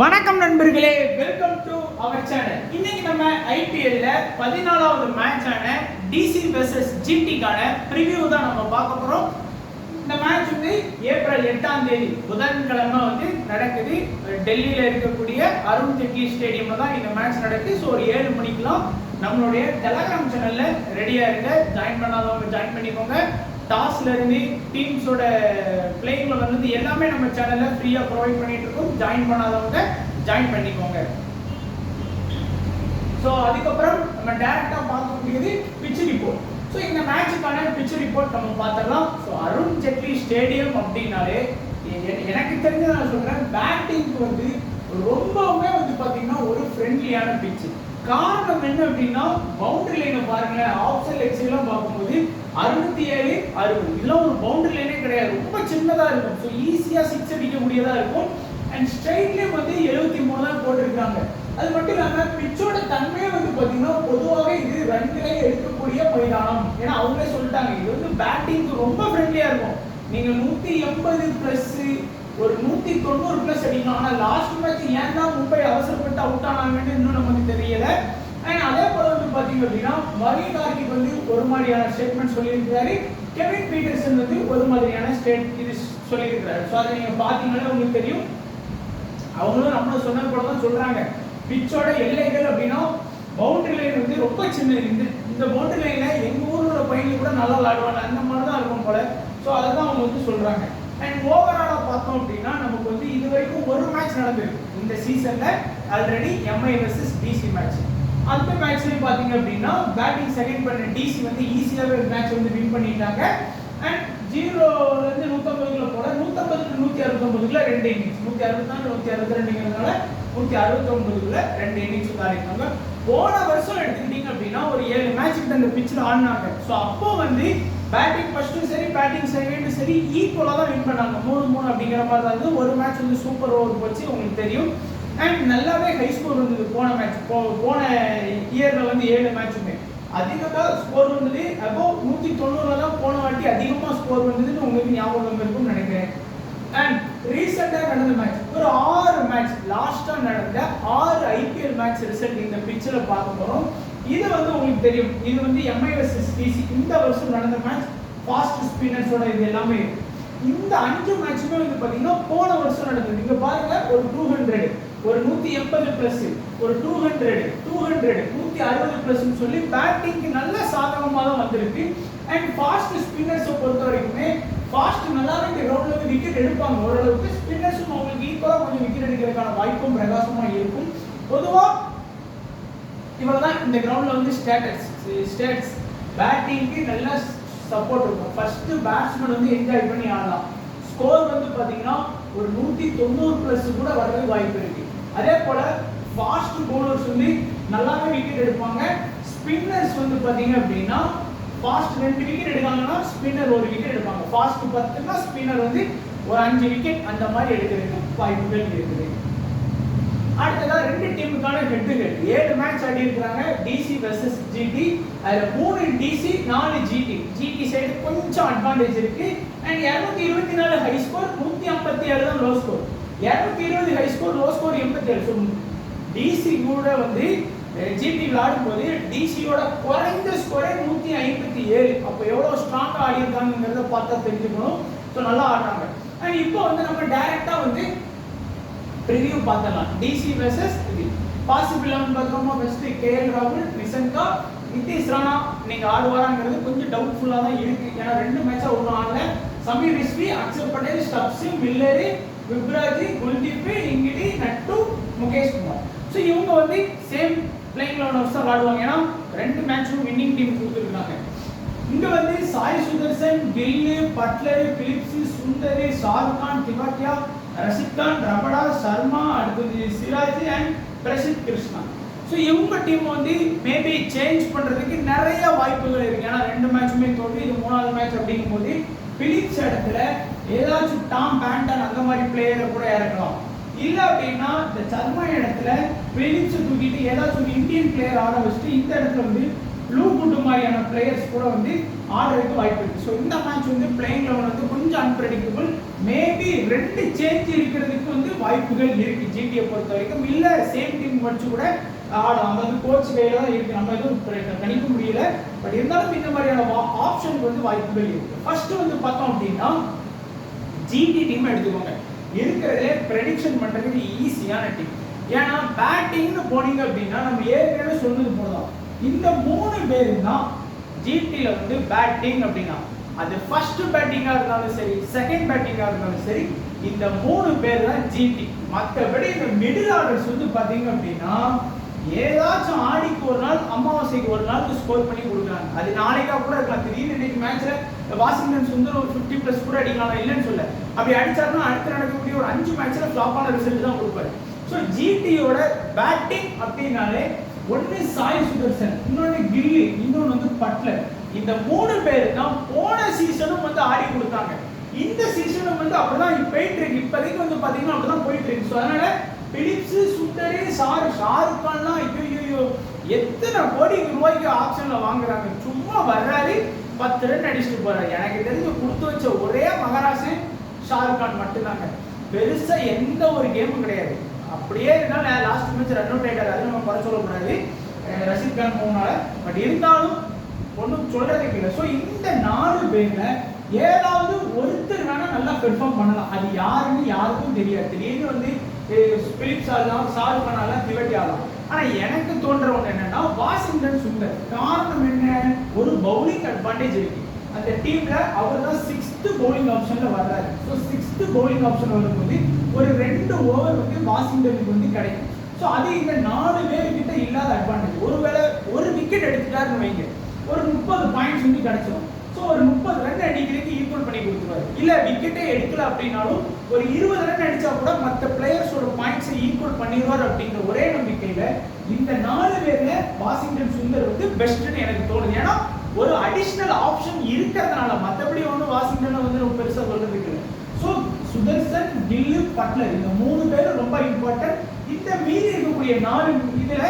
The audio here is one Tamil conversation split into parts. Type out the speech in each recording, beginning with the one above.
வணக்கம் நண்பர்களே, வெல்கம் டு அவர் சேனல். இன்னைக்கு நம்ம ஐபிஎல்ல 14வது மேட்சான டிசி வெர்சஸ் ஜிடிக்கான ப்ரிவியூ தான் நம்ம பார்க்க போறோம். இந்த மேட்ச் வந்து ஏப்ரல் 8ஆம் தேதி புதன்கிழமை வந்து நடக்குது. டெல்லியில இருக்கக்கூடிய அருண் ஜெட்லி ஸ்டேடியம்ல தான் இந்த மேட்ச் நடக்குது. ஸோ ஒரு 7 மணிக்கெல்லாம் நம்மளுடைய டெலகிராம் சேனல்ல ரெடியா இருங்க. ஜாயின் பண்ணாதவங்க ஜாயின் பண்ணிக்கோங்க. டாஸ்ல இருந்து டீம்ஸோட பிளேயிங் வந்து எல்லாமே நம்ம சேனல்ல ஃப்ரீயா ப்ரொவைட் பண்ணிட்டு இருக்கோம். ஜாயின் பண்ணாதவங்க ஜாயின் பண்ணிக்கோங்க. ஸோ அதுக்கப்புறம் நம்ம டைரக்டா பார்க்கக்கூடியது பிட்ச் ரிப்போர்ட். ஸோ இந்த மேட்சுக்கான பிட்ச் ரிப்போர்ட் நம்ம பார்த்துடலாம். ஸோ அருண் ஜெட்லி ஸ்டேடியம் அப்படின்னாலே எனக்கு தெரிஞ்ச நான் சொல்றேன், பேட்டிங்க்கு வந்து ரொம்பவுமே வந்து பாத்தீங்கன்னா ஒரு ஃப்ரெண்ட்லியான பிட்ச். காரணம் என்ன அப்படின்னா, பவுண்டரி லைனை பாருங்களேன். ஆஃப் சைட் லெக் சைட்லாம் பார்க்கும்போது 67, 60 இதெல்லாம் ஒரு பவுண்டரி லைனே கிடையாது. ரொம்ப சின்னதா இருக்கும். ஸோ ஈஸியா 6 அடிக்கக்கூடியதா இருக்கும். அண்ட் ஸ்ட்ரைட்லேயும் வந்து 73 தான் போட்டிருக்காங்க. அது மட்டும் இல்லாம பிச்சோட தன்மையை வந்து பாத்தீங்கன்னா பொதுவாக இது ரன்களை எடுக்கக்கூடிய மைதானம். ஏன்னா அவங்களே சொல்லிட்டாங்க, இது வந்து பேட்டிங்க்கு ரொம்ப ஃப்ரெண்ட்லியா இருக்கும். நீங்க 180 பிளஸ் ஒரு 190 பிளஸ் அடிக்கலாம். ஆனா லாஸ்ட் மேட்ச் ஏன் தான் மும்பை அவசரப்பட்டு அவுட் ஆனாங்கன்னு இன்னும் நமக்கு தெரியல. அண்ட் அதே போல வந்து பாத்தீங்க அப்படின்னா, மகேஷ் கார்த்திக் வந்து ஒரு மாதிரியான ஸ்டேட்மெண்ட் சொல்லியிருக்காரு. கெவின் பீட்டர்சன் வந்து ஒரு மாதிரியான இது சொல்லியிருக்காரு. ஸோ அதை நீங்க பாத்தீங்கன்னா உங்களுக்கு தெரியும். அவங்களும் நம்மளும் சொன்னது போல தான் சொல்றாங்க, பிச்சோட எல்லைகள் அப்படின்னா பவுண்டரி லைன் வந்து ரொம்ப சின்னது. இந்த பவுண்டரி லைன்ல எங்க ஊரோட பையன் கூட நல்லா விளையாடுவாங்க, அந்த மாதிரி தான் இருக்கும் போல. ஸோ அதை தான் அவங்க வந்து சொல்றாங்க. அண்ட் ஓவராலா பார்த்தோம் அப்படின்னா நமக்கு வந்து இது வரைக்கும் ஒரு மேட்ச் நடந்திருக்கு இந்த சீசன்ல. Already MI versus DC match. அந்த மேட்ச்லயும் பாத்தீங்க அப்படின்னா பேட்டிங் செகண்ட் பண்ண டிசி வந்து ஈஸியாவே மேட்ச் வந்து வின் பண்ணிட்டாங்க. அண்ட் 0ல இருந்து 150க்குள்ள போல 150க்கு 169க்குள்ள 2 இன்னிங்ஸ், 164 162ங்கிறதுனால 169க்குள்ள 2 இன்னிங்ஸ் விளையாடிட்டாங்க. போன வருஷம் எடுத்துக்கிட்டீங்க அப்படின்னா ஒரு 7 மேட்ச் கிட்ட அந்த பிட்ச்ல ஆடினாங்க. ஸோ அப்போ வந்து பேட்டிங் ஃபர்ஸ்ட்டும் சரி பேட்டிங் செகண்டும் சரி ஈக்குவலாக தான் வின் பண்ணாங்க. 3-3 அப்படிங்கிற மாதிரி தான் இருந்தது. ஒரு மேட்ச் வந்து சூப்பர் ஓவர் போச்சு, உங்களுக்கு தெரியும். அண்ட் நல்லாவே ஹை ஸ்கோர் வந்தது போன மேட்ச். போன இயர்ல வந்து 7 மேட்சுமே அதிகமாக ஸ்கோர் வந்தது. அப்போ 190ல தான் போன வாட்டி அதிகமாக ஸ்கோர் வந்ததுன்னு உங்களுக்கு ஞாபகம் இருக்கும்னு நினைக்கிறேன். அண்ட் ரீசெண்டாக நடந்த மேட்ச் ஒரு 6 மேட்ச் லாஸ்ட்டாக நடந்த 6 ஐபிஎல் மேட்ச் ரிசல்ட் இந்த பிட்சில் பார்க்க போகிறோம். இது வந்து உங்களுக்கு தெரியும், இது வந்து எம்ஐ வெர்சஸ் டிசி இந்த வருஷம் நடந்த மேட்ச். ஃபாஸ்ட் ஸ்பின்னர்ஸோட இது எல்லாமே இருக்கு. இந்த 5 மேட்சுமே வந்து பாத்தீங்கன்னா போன வருஷம் நடந்தது. இங்க பாருங்க, ஒரு 200, ஒரு 180 பிளஸ், ஒரு 200, 160 பிளஸ் சொல்லி பேட்டிங்க்கு நல்ல சாதகமாக தான் வந்திருக்கு. அண்ட் ஃபாஸ்ட் ஸ்பின்னர்ஸை பொறுத்த வரைக்குமே ஃபாஸ்ட் நல்லாவே இந்த கிரவுண்ட்ல வந்து விக்கெட் எடுப்பாங்க ஓரளவுக்கு. ஸ்பின்னர்ஸும் அவங்களுக்கு ஈக்குவலாக கொஞ்சம் விக்கெட் எடுக்கிறதுக்கான வாய்ப்பும் பிரகாசமாக இருக்கும். பொதுவாக இவ்வளவுதான் இந்த கிரவுண்ட்ல வந்து ஸ்டேட்ஸ் பேட்டிங்க்கு நல்லா சப்போர்ட் இருக்கும். ஃபர்ஸ்ட் பேட்ஸ்மேன் வந்து என்ஜாய் பண்ணி ஆடலாம். ஸ்கோர் வந்து பாத்தீங்கன்னா ஒரு 190 பிளஸ் கூட வரது வாய்ப்பு இருக்கு. அதே போல ஃபாஸ்ட் பவுலர்ஸ் வந்து நல்லாவே விக்கெட் எடுப்பாங்க. ஸ்பின்னர்ஸ் வந்து பாத்தீங்க அப்படின்னா ஃபாஸ்ட் 2 விக்கெட் எடுக்காங்கன்னா ஸ்பின்னர் 1 விக்கெட் எடுப்பாங்க. ஃபாஸ்ட் 10னா ஸ்பின்னர் வந்து ஒரு 5 விக்கெட் அந்த மாதிரி எடுக்கிறதுக்கு வாய்ப்புகள் இருக்குது. அடுத்ததா 2 டீமுக்கான ஹெட் டு ஹெட் 7 மேட்ச் ஆடி இருக்காங்க டிசி வெர்சஸ் ஜிடி. அதுல 3 டிசி 4 ஜிடி. ஜிடி சைடு கொஞ்சம் அட்வான்டேஜ் இருக்கு. அண்ட் 224 ஹை ஸ்கோர், 157 தான் low score. 220 high score, low score 87. So DC கூட வந்து ஜிடி விளையாடும் போது டிசியோட குறைந்த ஸ்கோரே 157. அப்போ எவ்வளவு ஸ்ட்ராங்கா ஆடி இருக்காங்கிறத பார்த்தா தெரிஞ்சுக்கணும். ஸோ நல்லா ஆடுறாங்க. அண்ட் இப்போ வந்து நம்ம டைரக்டா வந்து ப்ரிவியூ பார்த்தலாம். டிசி வெர்சஸ் இது பாசிபிள் பார்த்தோமா, பெஸ்ட் கேஎல் ராகுல், நிஷங்கா, நிதிஷ் ராணா நீங்க ஆடுவாராங்கிறது கொஞ்சம் டவுட்ஃபுல்லா தான் இருக்கு. ஏன்னா 2 மேட்சா ஒன்றும் ஆடல. Sameer Rizvi, Axar Patel, Stubbs, Miller, Vipraj, Kuldeep, Ngidi, Nattu, Mukesh Kumar. So இவங்க வந்து சேம் பிளேயிங் 11 தான் ஆடுவாங்க. ஏன்னா 2 மேட்சும் வின்னிங் டீம் கொடுத்துருக்காங்க. இங்க வந்து Sai Sudharsan, Gill, Buttler, Phillips, Sundar, Shahrukh Khan, Tewatia, Rashid Khan, Rabada, Sharma, அடுத்தது சிராஜ் அண்ட் பிரசித் கிருஷ்ணா. ஸோ இவங்க டீம் வந்து மேபி சேஞ்ச் பண்றதுக்கு நிறைய வாய்ப்புகள் இருக்கு. ஏன்னா 2 மேட்சுமே தோல்வி, இது 3வது மேட்ச் அப்படிங்கும் போது பிலிப்ஸ் இடத்துல ஏதாச்சும் டாம் பேண்டன் அந்த மாதிரி பிளேயரை கூட இறக்கலாம். இல்லை அப்படின்னா இந்த சர்மா இடத்துல பிலிப்ஸ் தூக்கிட்டு ஏதாச்சும் இந்தியன் பிளேயர் ஆட வச்சுட்டு இந்த இடத்துல வந்து ப்ளூ குட்டு மாதிரியான பிளேயர்ஸ் கூட வந்து ஆடுறதுக்கு வாய்ப்பு இருக்கு. ஸோ இந்த மேட்ச் வந்து பிளேயிங் லெவல் வந்து கொஞ்சம் அன்பிரடிக்டபிள். மேபி 2 சேஞ்ச் இருக்கிறதுக்கு வந்து வாய்ப்புகள் இருக்கு ஜிடியை பொறுத்த வரைக்கும். இல்ல சேம் டீம் வச்சு கூட ஆடலாம். அது வந்து கோச் கையில தான் இருக்கு, நம்ம எதுவும் கணிக்க முடியல. பட் இருந்தாலும் இந்த மாதிரியான ஆப்ஷனுக்கு வந்து வாய்ப்புகள் இருக்கு. ஃபர்ஸ்ட் வந்து பார்த்தோம் அப்படின்னா ஜிடி டீம் எடுத்துக்கோங்க. இருக்கிறதே ப்ரெடிக்ஷன் பண்றதுக்கு ஈஸியான டீம். ஏன்னா பேட்டிங்னு போனீங்க அப்படின்னா நம்ம ஏற்கனவே சொன்னது போலதான் இந்த 3 பேர் தான் ஜிடில வந்து பேட்டிங் அப்படின்னா அது ஃபர்ஸ்ட் பேட்டிங்கா இருந்தாலும் சரி, செகண்ட் பேட்டிங்கா இருந்தாலும் சரி, இந்த 3 பேர் தான் ஜிடி. மற்றபடி இந்த மிடில் ஆர்டர்ஸ் வந்து பாத்தீங்க அப்படின்னா ஏதாச்சும் ஆடிக்கு ஒரு நாள் அமாவாசைக்கு ஒரு நாள் ஸ்கோர் பண்ணி கொடுக்குறாங்க. அது நாளைக்கா கூட இருக்கலாம். திடீர்னு இன்னைக்கு மேட்ச்ல வாஷிங்டன் சுந்தர் ஒரு 50+ கூட அடிக்கலாம், இல்லைன்னு சொல்ல. அப்படி அடிச்சாருன்னா அடுத்து நடக்கக்கூடிய ஒரு 5 மேட்ச்ல ஃபிளாப்பான ரிசல்ட் தான் கொடுப்பாரு. ஸோ ஜிடியோட பேட்டிங் அப்படின்னாலே ஒன்னு சாய் சுதர்சன், இன்னொன்னு கில்லி, இன்னொன்னு வந்து பட்லர். இந்த 3 பேர் தான் போன சீசனும் வந்து ஆடி கொடுத்தாங்க. இந்த சீசனும் வந்து அப்படிதான் போயிட்டு இருக்கு. இப்போதைக்கு வந்து பாத்தீங்கன்னா அப்படிதான் போயிட்டு இருக்கு. ஸோ அதனால பிலிப்ஸ், சுந்தரே, ஷாருக் கான்லாம் ஐயோ எத்தனை கோடி ரூபாய்க்கு ஆப்ஷன்ல வாங்குறாங்க. சும்மா வர்றாரு 10 ரன் அடிச்சுட்டு போறாரு. எனக்கு தெரிஞ்சு கொடுத்து வச்ச ஒரே மகராசன் ஷாருக் கான் மட்டும்தாங்க. பெருசா எந்த ஒரு கேமும் கிடையாது. அப்படியே இருந்தாலும் லாஸ்ட் மேட்ச் ரன் அவுட் ஆயிட்டாரு, அது நம்ம குறை சொல்லக்கூடாது ரஷீத் கான் போனால. பட் இருந்தாலும் ஒன்றும் சொல்றதுக்கு இல்லை. ஸோ இந்த 4 பேர்ல ஏதாவது ஒருத்தர் வேணா நல்லா பெர்ஃபார்ம் பண்ணலாம். அது யாருன்னு யாருக்கும் தெரியாது. திடீர்னு வந்து பிலிப்ஸ் ஆகலாம், ஷாருக் கான் ஆகலாம், திவாட்டி ஆகலாம். ஆனா எனக்கு தோன்ற ஒன்று என்னன்னா வாஷிங்டன் சுந்தர். காரணம் என்ன? ஒரு பவுலிங் அட்வான்டேஜ் இருக்கு அந்த டீம்ல. அவர் தான் 6th பவுலிங் ஆப்ஷன்ல வர்றாரு. ஸோ 6th பவுலிங் ஆப்ஷன் வரும்போது ஒரு 2 ஓவர் வந்து வாஷிங்டனுக்கு வந்து கிடைக்கும். ஸோ அது இந்த 4 பேர்கிட்ட இல்லாத அட்வான்டேஜ். ஒருவேளை ஒரு விக்கெட் எடுத்துட்டாருன்னு வைங்க, ஒரு 30 பாயிண்ட்ஸ் வந்து கிடைச்சிடும். ஸோ ஒரு 30 ரன் அடிக்கிறதுக்கு ஈக்குவல் பண்ணி கொடுத்துருவாரு. இல்ல விக்கெட்டே எடுக்கல அப்படின்னாலும் ஒரு 20 ரன் அடிச்சா கூட மற்ற பிளேயர்ஸோட பாயிண்ட்ஸை ஈக்குவல் பண்ணிடுவார் அப்படிங்கிற ஒரே நம்பிக்கையில இந்த 4 பேர்ல வாஷிங்டன் சுந்தர் வந்து பெஸ்ட்னு எனக்கு தோணுது. ஏன்னா ஒரு அடிஷனல் ஆப்ஷன் இருக்கிறதுனால. மற்றபடி ஒன்றும் வாஷிங்டனை வந்து ரொம்ப பெருசா சொல்றதுக்கு இல்லை. ஸோ சுதர்சன், கில்லு, பட்லர் இந்த 3 பேரும் ரொம்ப இம்பார்ட்டன்ட். இந்த மீறி இருக்கக்கூடிய 4 இதுல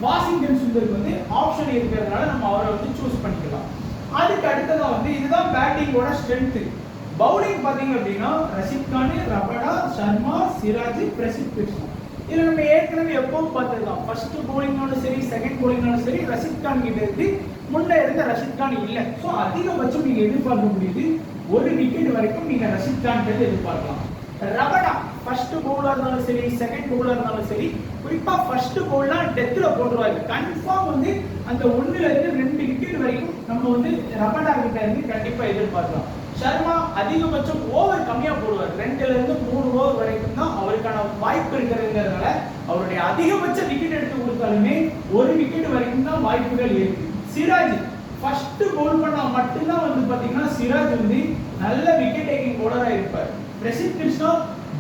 வாஷிங்டன் சுந்தருக்கு வந்து ஆப்ஷன் இருக்கிறதுனால நம்ம அவரை வந்து சூஸ் பண்ணிக்கலாம். அதுக்கு அடுத்ததா வந்து இதுதான் பேட்டிங்கோட ஸ்ட்ரென்த். பவுலிங் பாத்தீங்க அப்படின்னா ரஷீத் கான், ரபடா, சர்மா, சிராஜ், பிரசித் கிருஷ்ணா. இதுல நம்ம ஏற்கனவே எப்பவும் பார்த்ததுதான். ஃபர்ஸ்ட் பவுலிங்னாலும் சரி, செகண்ட் பவுலிங்னாலும் சரி, ரஷீத் கான் கிட்ட இருந்து முன்ன இருந்த ரஷீத் கான் இல்லை. ஸோ அதிகபட்சம் நீங்க எதிர்பார்க்க முடியுது ஒரு விக்கெட் வரைக்கும் நீங்க ரஷீத் கான் கிட்ட எதிர்பார்க்கலாம். ரபடா ஃபர்ஸ்ட் பவுலா இருந்தாலும் சரி, செகண்ட் பவுலா இருந்தாலும் சரி, குறிப்பா ஃபர்ஸ்ட் பவுல்னா டெத்ல போட்டுருவாரு. கன்ஃபார்ம் வந்து அந்த 1ல இருந்து 2 விக்கெட் வரைக்கும் நம்ம வந்து ரபடா கிட்ட இருந்து கண்டிப்பா எதிர்பார்க்கலாம். சர்மா அதிகபட்சம் ஓவர் கம்மியா போடுவார். 2ல இருந்து 3 ஓவர் வரைக்கும் தான் அவருக்கான வாய்ப்பு இருக்கிறதுங்கிறதுனால அவருடைய அதிகபட்ச விக்கெட் எடுத்து கொடுத்தாலுமே 1 விக்கெட் வரைக்கும் தான் வாய்ப்புகள் இருக்கு. சிராஜ் ஃபர்ஸ்ட் பவுல் பண்ணா மட்டும்தான் வந்து பாத்தீங்கன்னா சிராஜ் வந்து நல்ல விக்கெட் டேக்கிங் பவுலரா இருப்பார். பிரசித் கிருஷ்ணா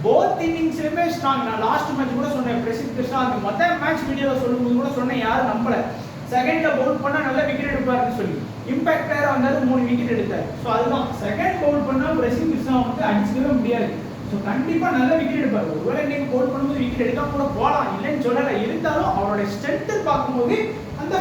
போத் இன்னிங்ஸ்லயுமே ஸ்ட்ராங். நான் லாஸ்ட் மேட்ச் கூட சொன்னேன் பிரசித் கிருஷ்ணா அந்த மொத்த மேட்ச் வீடியோல சொல்லும்போது கூட சொன்னேன், யாரும் நம்பல. செகண்ட்ல பவுல் பண்ணா நல்ல விக்கெட் எடுப்பாருன்னு சொல்லி இம்பாக்ட் பிளேயரா வந்தாரு, 3 விக்கெட் எடுத்தாரு. ஸோ அதுதான் செகண்ட் பவுல் பண்ணா பிரசித் கிருஷ்ணா வந்து அடிச்சுக்கவே முடியாது. ஸோ கண்டிப்பா நல்ல விக்கெட் எடுப்பாரு. ஒருவேளை இன்னைக்கு பவுல் பண்ணும்போது விக்கெட் எடுக்காம கூட போகலாம், இல்லைன்னு சொல்லல. இருந்தாலும் அவரோட ஸ்ட்ரென்த் பார்க்கும்போது அந்த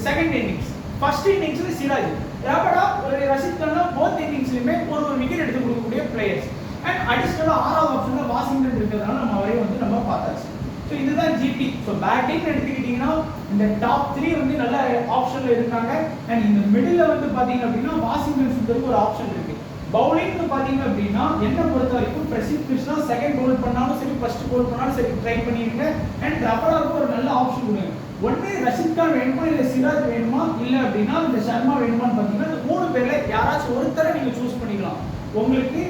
செகண்ட் இன்னிங்ஸ் ஃபர்ஸ்ட் இன்னிங்ஸ்ல சிராஜ், ரபடா, ரஷீத் கான் போத் இன்னிங்ஸ்லயுமே ஒரு விக்கெட் எடுத்து கொடுக்கக்கூடிய பிளேயர்ஸ். அண்ட் அடிஷனலா 6வது ஆப்ஷன்ல வாஷிங்டன் இருக்கிறதுனால நம்ம அவரையும் வந்து நம்ம பார்த்தாச்சு. ஸோ இதுதான் ஜிடி. ஸோ பேட்டிங் எடுத்துக்கிட்டீங்கன்னா இந்த டாப் 3 வந்து நல்ல ஆப்ஷன்ல இருக்காங்க. அண்ட் இந்த மிடில் வந்து பாத்தீங்க அப்படின்னா வாஷிங்டன் சுந்தருக்கு ஒரு ஆப்ஷன் இருக்கு. பவுலிங்னு பாத்தீங்க அப்படின்னா என்ன பொறுத்த வரைக்கும் பிரசித் கிருஷ்ணா செகண்ட் பவுல் பண்ணாலும் சரி, ஃபர்ஸ்ட் பவுல் பண்ணாலும் சரி ட்ரை பண்ணிருங்க. அண்ட் ரபடாவுக்கு ஒரு நல்ல ஆப்ஷன் கொடுங்க. ஒன்னு ரஷீத் கான் வேணுமா, இல்ல சிராஜ் வேணுமா, இல்ல அப்படின்னா இந்த சர்மா வேணுமான்னு பாத்தீங்கன்னா இந்த 3 பேர்ல யாராச்சும் ஒருத்தரை நீங்க சூஸ் பண்ணிக்கலாம். உங்களுக்கு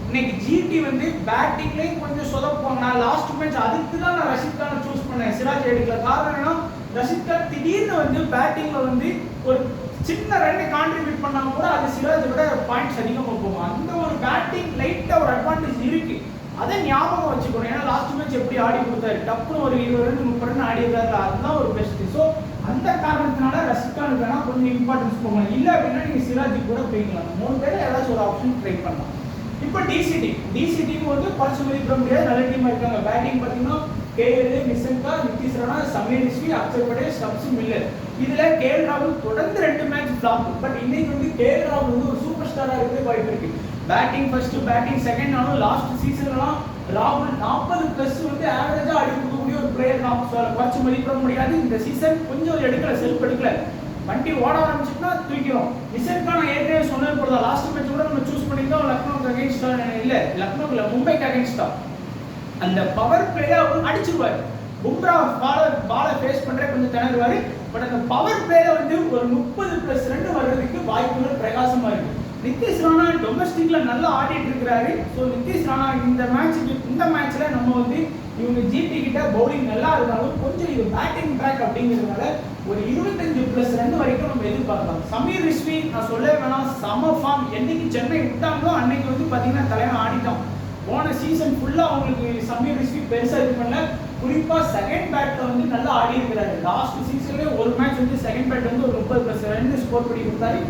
இன்னைக்கு ஜிடி வந்து பேட்டிங்லயும் கொஞ்சம் சொதப்புவாங்க. நான் லாஸ்ட் மேட்ச் அதுக்கு தான் நான் ரஷீத் கானை சூஸ் பண்ணேன், சிராஜ் எடுக்கல. காரணம் என்னன்னா ரஷீத் கான் திடீர்னு வந்து பேட்டிங்ல வந்து ஒரு சின்ன ரன் கான்ட்ரிபியூட் பண்ணா கூட அது சிராஜ் விட பாயிண்ட்ஸ் அதிகமாக போகும். அந்த ஒரு பேட்டிங் லைட்டா ஒரு அட்வான்டேஜ் இருக்கு, அதை ஞாபகம் வச்சுக்கணும். ஏன்னா லாஸ்ட் மேட்ச் எப்படி ஆடி கொடுத்தாரு, டப்புன்னு ஒரு 20 ரன் 30 ரன் ஆடி இருக்காரு, அதுதான் ஒரு பெஸ்ட். ஸோ அந்த காரணத்தினால ரஷீத் கானுக்கு வேணா கொஞ்சம் இம்பார்ட்டன்ஸ் போகலாம். இல்லை அப்படின்னா நீங்க சிராஜுக்கு கூட போய்க்கலாம். 3 பேர் ஏதாச்சும் ஒரு ஆப்ஷன் ட்ரை பண்ணலாம். இப்போ டிசி டீம் வந்து பரிசு மதிப்பிட முடியாது, நல்ல டீமா இருக்காங்க. பேட்டிங் பார்த்தீங்கன்னா KL, Nissanka, Nitish Rana, Sameer Rizvi, Axar Patel, Stubbs Miller. இதுல கேஎல் ராகுல் தொடர்ந்து 2 மேட்ச் ஃபிளாப். பட் இன்னைக்கு வந்து கேஎல் ராகுல் வந்து ஒரு சூப்பர் ஸ்டாரா இருக்க வாய்ப்பு இருக்கு. பேட்டிங் ஃபர்ஸ்ட் பேட்டிங் செகண்ட் ஆனாலும் லாஸ்ட் சீசன்லாம் ராகுல் 40+ வந்து ஆவரேஜா அடி கொடுக்கக்கூடிய ஒரு பிளேயர் தான். ஸோ அதை குறைச்சி மதிப்பிட முடியாது. இந்த சீசன் கொஞ்சம் எடுக்கல, செல்ஃப் எடுக்கல, வண்டி ஓட ஆரம்பிச்சுன்னா தூக்கிறோம். நிஷாந்த் நான் ஏற்கனவே சொன்னது போல தான், லாஸ்ட் மேட்ச் கூட நம்ம சூஸ் பண்ணியிருந்தோம் லக்னோக்கு அகைன்ஸ்டா, இல்லை லக்னோக்கு மும்பைக்கு அகைன்ஸ்டா. அந்த பவர் பிளேயை அவர் அடிச்சிருவாரு. பும்ரா பாலை ஃபேஸ் பண்ற கொஞ்சம் திணறுவாரு. பட் அந்த பவர் பிளேல வந்து ஒரு 30+ ரன் வர்றதுக்கு வாய்ப்புகள் பிரகாசமா இருக்கு. நிதிஷ் ராணா டொமஸ்டிக்ல நல்லா ஆடிட்டு இருக்கிறாரு. ஸோ நிதிஷ் ராணா இந்த மேட்ச்ல நம்ம வந்து இவங்க ஜிடி கிட்ட பவுலிங் நல்லா இருந்தாலும் கொஞ்சம் இது பேட்டிங் ட்ராக் அப்படிங்கிறதுனால ஒரு 25+ ரன் வரைக்கும் நம்ம எதிர்பார்க்கலாம். சமீர் ரிஷ்வி நான் சொல்ல வேணாம், சம ஃபார்ம். என்னைக்கு சென்னை விட்டாங்களோ அன்னைக்கு வந்து பாத்தீங்கன்னா தலைவன் ஆடிட்டான். போன சீசன் ஃபுல்லா அவங்களுக்கு சமீர் ரிஷ்வி பெருசா இது பண்ணல. குறிப்பா செகண்ட் பேட்ல வந்து நல்லா ஆடி இருக்கிறாரு. லாஸ்ட் சீசன்ல ஒரு மேட்ச் வந்து செகண்ட் பேட் வந்து ஒரு 30+ ரன் ஸ்கோர் பண்ணி கொடுத்தாரு.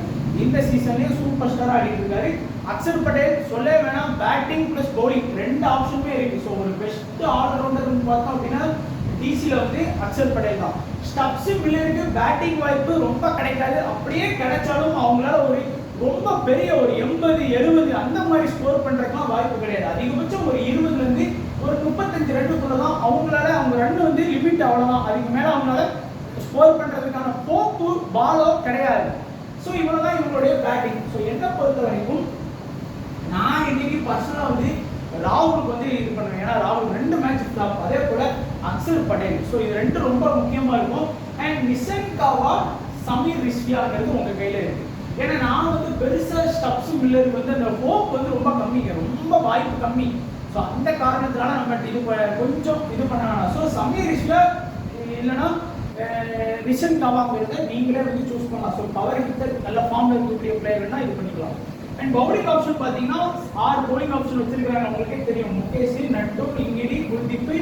இந்த சீசன்லயும் சூப்பர் ஸ்டாரா ஆடிட்டு இருக்காரு. அக்ஷர் பட்டேல் சொல்ல வேணாம், பேட்டிங் பிளஸ் பவுலிங் ரெண்டு ஆப்ஷனுமே இருக்கு. ஸோ ஒரு பெஸ்ட் ஆல்ரவுண்டர்னு பார்த்தோம் அப்படின்னா டிசில வந்து அக்ஷர் பட்டேல் தான். ஸ்டப்ஸ் மில்லருக்கு பேட்டிங் வாய்ப்பு ரொம்ப கிடைக்காது. அப்படியே கிடைச்சாலும் அவங்களால ஒரு ரொம்ப பெரிய ஒரு 80-70 அந்த மாதிரி ஸ்கோர் பண்றதுக்குலாம் வாய்ப்பு கிடையாது. அதிகபட்சம் ஒரு 20ல இருந்து ஒரு 35 ரன்னுக்குள்ள தான் அவங்களால, அவங்க ரன் வந்து லிமிட் அவ்வளவுதான். அதுக்கு மேல அவங்களால ஸ்கோர் பண்றதுக்கான போக்கு பாலோ கிடையாது. ஸோ இவ்வளவுதான் இவங்களுடைய பேட்டிங். ஸோ என்ன பொறுத்த வரைக்கும் நான் இன்னைக்கு பர்சனலா வந்து ராகுலுக்கு வந்து இது பண்ணுவேன். ஏன்னா ராகுல் 2 மேட்ச் ஃபிளாப், அதே போல அக்ஷர் பட்டேல். ஸோ இது 2 ரொம்ப முக்கியமா இருக்கும். அண்ட் நிஷாந்த் காவா சமீர் ரிஷ்வியாங்கிறது உங்க கையில இருக்கு. ஏன்னா நான் வந்து பெருசா ஸ்டப்ஸ் மில்லருக்கு வந்து அந்த ஹோப் வந்து ரொம்ப கம்மிங்க, ரொம்ப வாய்ப்பு கம்மி. ஸோ அந்த காரணத்தினால நம்ம இது கொஞ்சம் இது பண்ண வேணாம். ஸோ சமீர் ரிஷ்வியா இல்லைன்னா நிஷாந்த் காவாங்கிறத நீங்களே வந்து சூஸ் பண்ணலாம். ஸோ பவர் ஹிட்டர் நல்ல ஃபார்ம்ல இருக்கக்கூடிய பிளேயர்னா இது பண்ணிக்கலாம். அண்ட் பவுலிங் ஆப்ஷன் பார்த்தீங்கன்னா 6 பவுலிங் ஆப்ஷன் வச்சிருக்காங்க. உங்களுக்கே தெரியும், Mukesh, Nattu, Ngidi, Kuldeep,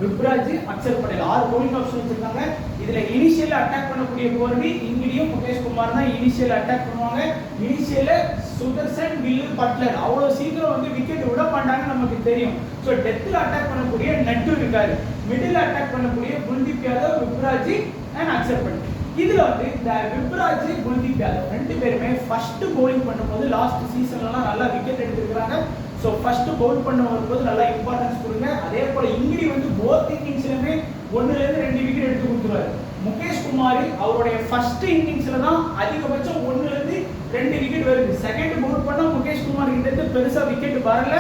Vipraj, Axar Patel 6 bowling option வச்சிருக்காங்க. இதுல இனிஷியல் அட்டாக் பண்ணக்கூடிய போர்வி இங்கிடியும் முகேஷ் குமார் தான் இனிஷியல் அட்டாக் பண்ணுவாங்க. இனிஷியல் சுதர்சன், கில்லு, பட்லர் அவ்வளவு சீக்கிரம் வந்து விக்கெட் விட மாட்டாங்க நமக்கு தெரியும். ஸோ டெத்தில் அட்டாக் பண்ணக்கூடிய நட்டு இருக்காரு, மிடில் அட்டாக் பண்ணக்கூடிய குல்தீப் யாதவ், விப்ராஜ் அண்ட் அக்ஷர் பட்டேல். இதுல வந்து இந்த விப்ராஜ், குல்தீப் யாதவ் 2 பேருமே ஃபர்ஸ்ட் பவுலிங் பண்ணும்போது லாஸ்ட் சீசன்லலாம் நல்லா விக்கெட் எடுத்துருக்காங்க. ஸோ ஃபர்ஸ்ட் பவுல் பண்ண வரும்போது நல்லா இம்பார்ட்டன்ஸ் கொடுங்க. அதே போல இங்கிடி வந்து போத் இன்னிங்ஸ்லயுமே 1லேருந்து 2 விக்கெட் எடுத்து கொடுத்துருவாரு. முகேஷ் குமார் அவருடைய ஃபர்ஸ்ட் இன்னிங்ஸ்ல தான் அதிகபட்சம் 1லேருந்து 2 விக்கெட் வருது. செகண்ட் பவுல் பண்ணா முகேஷ் குமார் கிட்ட பெருசா விக்கெட் வரல,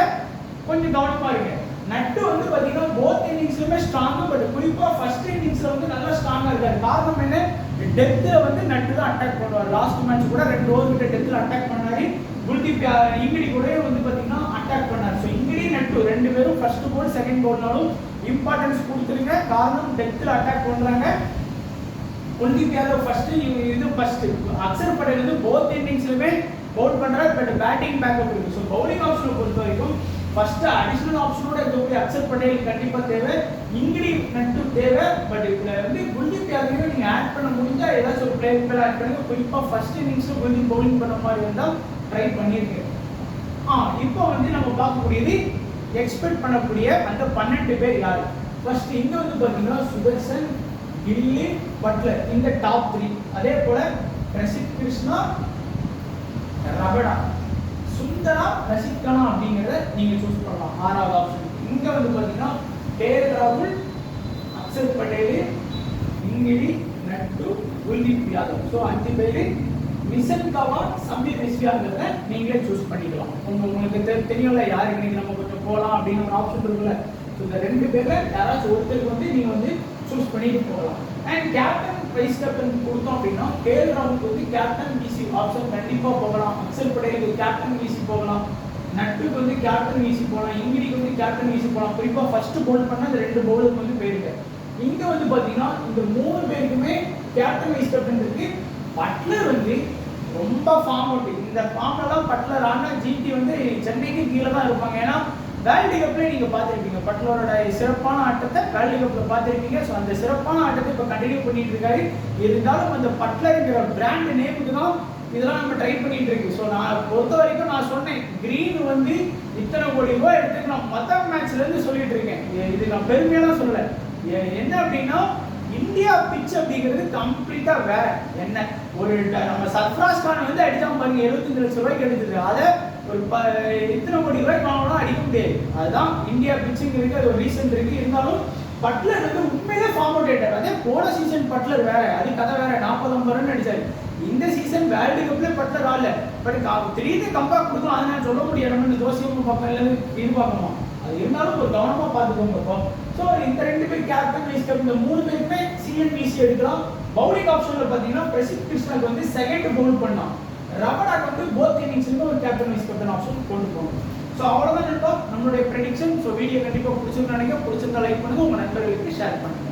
கொஞ்சம் கவனமா இருங்க. நட்டு வந்து பாத்தீங்கன்னா போத் இன்னிங்ஸ்லயுமே ஸ்ட்ராங், பட் குறிப்பா ஃபர்ஸ்ட் இன்னிங்ஸ்ல வந்து நல்லா ஸ்ட்ராங்கா இருக்காரு. காரணம் என்ன, டெத்ல வந்து நட்டு தான் அட்டாக் பண்ணுவார். லாஸ்ட் மேட்ச் கூட 2 ஓவர் கிட்ட டெத்ல அட்டாக் பண்ணாரு. குல்தீப் இங்கிடி கூட வந்து பாத்தீங்கன்னா அட்டாக் பண்ணாரு. ஸோ இங்கிடி நட்டு 2 பேரும் ஃபர்ஸ்ட் பவுல் செகண்ட் பவுல்னாலும் இம்பார்ட்டன்ஸ் கொடுத்துருங்க. காரணம் டெத்ல அட்டாக் பண்றாங்க. குல்தீப் யாதவ் ஃபர்ஸ்ட், இது ஃபர்ஸ்ட். அக்ஷர் பட்டேல் வந்து போத் இன்னிங்ஸ்லயுமே பவுல் பண்றாரு, பட் பேட்டிங் பேக்கப் இருக்கு. ஸோ பவுலிங் ஆப்ஷனை பொறுத்த வரைக்கும் ஃபர்ஸ்ட் அடிஷனல் ஆப்ஷனோட இருக்கக்கூடிய அக்ஷர் பட்டேல் கண்டிப்பா தேவை, இங்கிடி நட்டு தேவை. பட் இதுல வந்து குல்தீப் யாதவ் நீங்க ஆட் பண்ண முடிஞ்சா ஏதாச்சும் ஒரு பிளேயர் பேர் ஆட் பண்ணுங்க. குறிப்பா ஃபர்ஸ்ட் இன்னிங்ஸ்ல குல்தீப் பவுலிங் பண்ண மாதிரி இருந்தா ட்ரை பண்ணிருக்கேன். இப்போ வந்து நம்ம பார்க்கக்கூடியது எக்ஸ்பெக்ட் பண்ணக்கூடிய அந்த 12 பேர் யாரு. ஃபர்ஸ்ட் இங்க வந்து பாத்தீங்கன்னா சுதர்சன், கில்லி, பட்லர் இந்த டாப் 3. அதே போல பிரசித் கிருஷ்ணா, ரபடா, சுந்தரா, ரஷித் கானா அப்படிங்கிறத நீங்க சூஸ் பண்ணலாம் 6வது ஆப்ஷன். இங்க வந்து பாத்தீங்கன்னா கேஎல் ராகுல், அக்ஷர் பட்டேல், இங்கிடி, நட்டு, குல்தீப் யாதவ். ஸோ 5 பேரு. நிஷாந்த் காவா, சமீர் ரிஷ்வியாங்கிறத நீங்களே சூஸ் பண்ணிக்கலாம். உங்களுக்கு தெரியும்ல யார் இன்னைக்கு நம்ம கொஞ்சம் போகலாம் அப்படின்னு ஒரு ஆப்ஷன் இருக்குல்ல. ஸோ இந்த 2 பேர்ல யாராச்சும் ஒருத்தருக்கு வந்து நீங்க வந்து சூஸ் பண்ணிட்டு போகலாம். அண்ட் கேப்டன், வைஸ் கேப்டன் கொடுத்தோம் அப்படின்னா கேஎல் ராகுலுக்கு வந்து கேப்டன் விசி ஆப்ஷன் கண்டிப்பா போகலாம். அக்ஷர் பட்டேலுக்கு கேப்டன் விசி போகலாம், நட்டுக்கு வந்து கேப்டன் விசி போகலாம், இங்கிடிக்கு வந்து கேப்டன் விசி போகலாம். குறிப்பா ஃபர்ஸ்ட் பவுல் பண்ண அந்த 2 பவுலருக்கு வந்து போயிருக்கு. இங்க வந்து பாத்தீங்கன்னா இந்த 3 பேருக்குமே கேப்டன் வைஸ் கேப்டன் இருக்கு. பட்லர் வந்து ரொம்ப ஃபார்ம் அவுட். இந்த ஃபார்ம்லாம் பட்லர் ஆனா ஜிடி வந்து சென்னைக்கு கீழே தான் இருப்பாங்க. ஏன்னா வேர்ல்டு கப்ல நீங்க பார்த்துருப்பீங்க பட்லரோட சிறப்பான ஆட்டத்தை வேர்ல்டு கப்ல பார்த்துருப்பீங்க. ஸோ அந்த சிறப்பான ஆட்டத்தை இப்போ கண்டினியூ பண்ணிட்டு இருக்காரு. இருந்தாலும் அந்த பட்லருங்கிற பிராண்ட் நேமுக்கு தான் இதெல்லாம் நம்ம ட்ரை பண்ணிட்டு இருக்கு. ஸோ நான் பொறுத்த வரைக்கும் நான் சொன்னேன், கிரீன் வந்து இத்தனை கோடி ரூபாய் எடுத்து நான் மொத்த மேட்ச்ல இருந்து சொல்லிட்டு இருக்கேன். இது நான் பெருமையெல்லாம் சொல்லல. என்ன அப்படின்னா இந்தியா பிட்ச் அப்படிங்கிறது கம்ப்ளீட்டா வேற. என்ன ஒரு நம்ம சர்ஃப்ராஸ் கான் வந்து அடிச்சா பாருங்க 75 லட்சம் ரூபாய்க்கு எடுத்துது. அதை ஒரு இத்தனை கோடி ரூபாய் வாங்கணும் அடிக்க முடியாது. அதுதான் இந்தியா பிச்சிங் இருக்கு, அது ஒரு ரீசன் இருக்கு. இருந்தாலும் பட்லர் வந்து உண்மையிலே ஃபார்ம் அவுட் ஆயிட்டார். அதே போன சீசன் பட்லர் வேற, அது கதை வேற, 40-50 ரன் அடிச்சாரு. இந்த சீசன் வேர்ல்டு கப்ல பட்லர் ஆடல. பட் திடீர்னு கம்பேக் கொடுக்கும், அதை நான் சொல்ல முடியாது. ஜோசியம் பார்ப்பேன் இல்லை இது பார்க்கணுமா, அது இருந்தாலும் ஒரு கவனமா பார்த்துக்கோங்க இப்போ. ஸோ இந்த 2 பேர் கேப்டன் வைஸ் கேப்டன், இந்த 3 பேருமே சிஎன்பிசி எடுக்கலாம். பவுலிங் ஆப்ஷன்ல பார்த்தீங்கன்னா பிரசித் கிருஷ்ணாக்கு வந்து செகண்ட் பவுல் பண்ணான். ரபடாக்கு வந்து போத் இன்னிங்ஸ்லுமே ஒரு கேப்டன் வைஸ் கேப்டன் ஆப்ஷன் கொண்டு போகணும். ஸோ அவ்வளோதான் நண்பா நம்மளுடைய ப்ரெடிக்ஷன். ஸோ வீடியோ கண்டிப்பாக பிடிச்சிருந்தாங்க, பிடிச்சிருந்தா லைக் பண்ணுங்க, உங்கள் நண்பர்களுக்கு ஷேர் பண்ணுங்க.